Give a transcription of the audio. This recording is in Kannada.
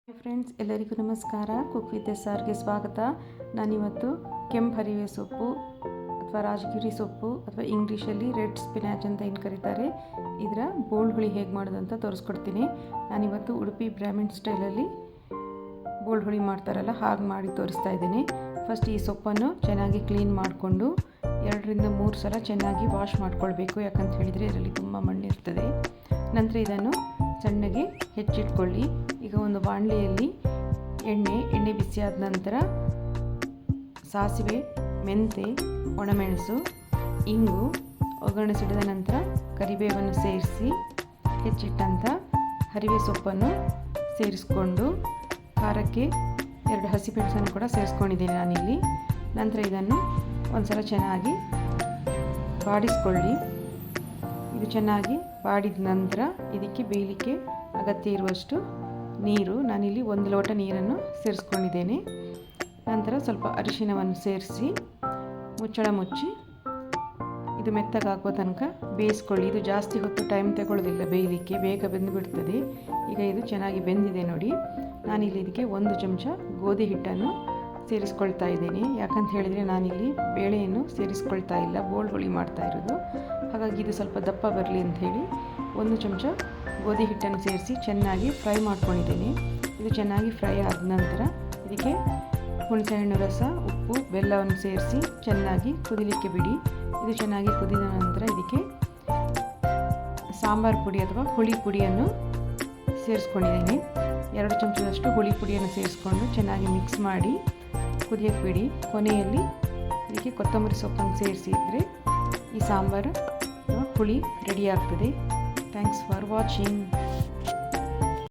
ಹಾಯ್ ಫ್ರೆಂಡ್ಸ್, ಎಲ್ಲರಿಗೂ ನಮಸ್ಕಾರ. ಕುಕ್ ವಿತ್ SRಗೆ ಸ್ವಾಗತ. ನಾನಿವತ್ತು ಕೆಂಪು ಹರಿವೆ ಸೊಪ್ಪು ಅಥವಾ ರಾಜಗಿರಿ ಸೊಪ್ಪು ಅಥವಾ ಇಂಗ್ಲೀಷಲ್ಲಿ ರೆಡ್ ಸ್ಪಿನಾಚ್ ಅಂತ ಏನು ಕರೀತಾರೆ, ಇದರ ಬೋಳ್ ಹುಳಿ ಹೇಗೆ ಮಾಡೋದು ಅಂತ ತೋರಿಸ್ಕೊಡ್ತೀನಿ. ನಾನಿವತ್ತು ಉಡುಪಿ ಬ್ರಾಹ್ಮಿಣ್ ಸ್ಟೈಲಲ್ಲಿ ಬೋಳ್ ಹುಳಿ ಮಾಡ್ತಾರಲ್ಲ ಹಾಗೆ ಮಾಡಿ ತೋರಿಸ್ತಾ ಇದ್ದೀನಿ. ಫಸ್ಟ್ ಈ ಸೊಪ್ಪನ್ನು ಚೆನ್ನಾಗಿ ಕ್ಲೀನ್ ಮಾಡಿಕೊಂಡು 2ರಿಂದ 3 ಸಲ ಚೆನ್ನಾಗಿ ವಾಶ್ ಮಾಡ್ಕೊಳ್ಬೇಕು. ಯಾಕಂತ ಹೇಳಿದರೆ ಇದರಲ್ಲಿ ತುಂಬ ಮಣ್ಣಿರ್ತದೆ. ನಂತರ ಇದನ್ನು ಸಣ್ಣಗೆ ಹೆಚ್ಚಿಟ್ಕೊಳ್ಳಿ. ಈಗ ಒಂದು ಬಾಣಲೆಯಲ್ಲಿ ಎಣ್ಣೆ ಬಿಸಿಯಾದ ನಂತರ ಸಾಸಿವೆ, ಮೆಂತೆ, ಒಣಮೆಣಸು, ಇಂಗು, ಒಗ್ಗರಣೆ ಸಿಡಿದ ನಂತರ ಕರಿಬೇವನ್ನು ಸೇರಿಸಿ ಹೆಚ್ಚಿಟ್ಟಂಥ ಹರಿವೆ ಸೊಪ್ಪನ್ನು ಸೇರಿಸ್ಕೊಂಡು ಖಾರಕ್ಕೆ 2 ಹಸಿಮೆಣಸನ್ನು ಕೂಡ ಸೇರಿಸ್ಕೊಂಡಿದ್ದೀನಿ ನಾನಿಲ್ಲಿ. ನಂತರ ಇದನ್ನು ಒಂದು ಸಲ ಚೆನ್ನಾಗಿ ಬಾಡಿಸ್ಕೊಳ್ಳಿ. ಇದು ಚೆನ್ನಾಗಿ ಬಾಡಿದ ನಂತರ ಇದಕ್ಕೆ ಬೇಯಲಿಕ್ಕೆ ಅಗತ್ಯ ಇರುವಷ್ಟು ನೀರು, ನಾನಿಲ್ಲಿ 1 ಲೋಟ ನೀರನ್ನು ಸೇರಿಸ್ಕೊಂಡಿದ್ದೇನೆ. ನಂತರ ಸ್ವಲ್ಪ ಅರಿಶಿನವನ್ನು ಸೇರಿಸಿ ಮುಚ್ಚಳ ಮುಚ್ಚಿ ಇದು ಮೆತ್ತಗಾಗುವ ತನಕ ಬೇಯಿಸ್ಕೊಳ್ಳಿ. ಇದು ಜಾಸ್ತಿ ಹೊತ್ತು ಟೈಮ್ ತಗೊಳ್ಳೋದಿಲ್ಲ ಬೇಯಲಿಕ್ಕೆ, ಬೇಗ ಬೆಂದುಬಿಡ್ತದೆ. ಈಗ ಇದು ಚೆನ್ನಾಗಿ ಬೆಂದಿದೆ ನೋಡಿ. ನಾನಿಲ್ಲಿ ಇದಕ್ಕೆ 1 ಚಮಚ ಗೋಧಿ ಹಿಟ್ಟನ್ನು ಸೇರಿಸ್ಕೊಳ್ತಾ ಇದ್ದೇನೆ. ಯಾಕಂತ ಹೇಳಿದರೆ ನಾನಿಲ್ಲಿ ಬೇಳೆಯನ್ನು ಸೇರಿಸ್ಕೊಳ್ತಾ ಇಲ್ಲ, ಬೋಳ್ ಹುಳಿ ಮಾಡ್ತಾ ಇರೋದು. ಹಾಗಾಗಿ ಇದು ಸ್ವಲ್ಪ ದಪ್ಪ ಬರಲಿ ಅಂಥೇಳಿ 1 ಚಮಚ ಗೋಧಿ ಹಿಟ್ಟನ್ನು ಸೇರಿಸಿ ಚೆನ್ನಾಗಿ ಫ್ರೈ ಮಾಡ್ಕೊಂಡಿದ್ದೇನೆ. ಇದು ಚೆನ್ನಾಗಿ ಫ್ರೈ ಆದ ನಂತರ ಇದಕ್ಕೆ ಹುಣಸೆಹಣ್ಣು ರಸ, ಉಪ್ಪು, ಬೆಲ್ಲವನ್ನು ಸೇರಿಸಿ ಚೆನ್ನಾಗಿ ಕುದಿಲಿಕ್ಕೆ ಬಿಡಿ. ಇದು ಚೆನ್ನಾಗಿ ಕುದಿದ ನಂತರ ಇದಕ್ಕೆ ಸಾಂಬಾರು ಪುಡಿ ಅಥವಾ ಹುಳಿ ಪುಡಿಯನ್ನು ಸೇರಿಸ್ಕೊಂಡಿದ್ದೇನೆ. 2 ಚಮಚದಷ್ಟು ಹುಳಿ ಪುಡಿಯನ್ನು ಸೇರಿಸ್ಕೊಂಡು ಚೆನ್ನಾಗಿ ಮಿಕ್ಸ್ ಮಾಡಿ ಕುದಿಯಕ್ಕೆ ಬಿಡಿ. ಕೊನೆಯಲ್ಲಿ ಇದಕ್ಕೆ ಕೊತ್ತಂಬರಿ ಸೊಪ್ಪನ್ನು ಸೇರಿಸಿದರೆ ಈ ಸಾಂಬಾರು ಹುಳಿ ರೆಡಿ ಆಗ್ತದೆ. Thanks for watching.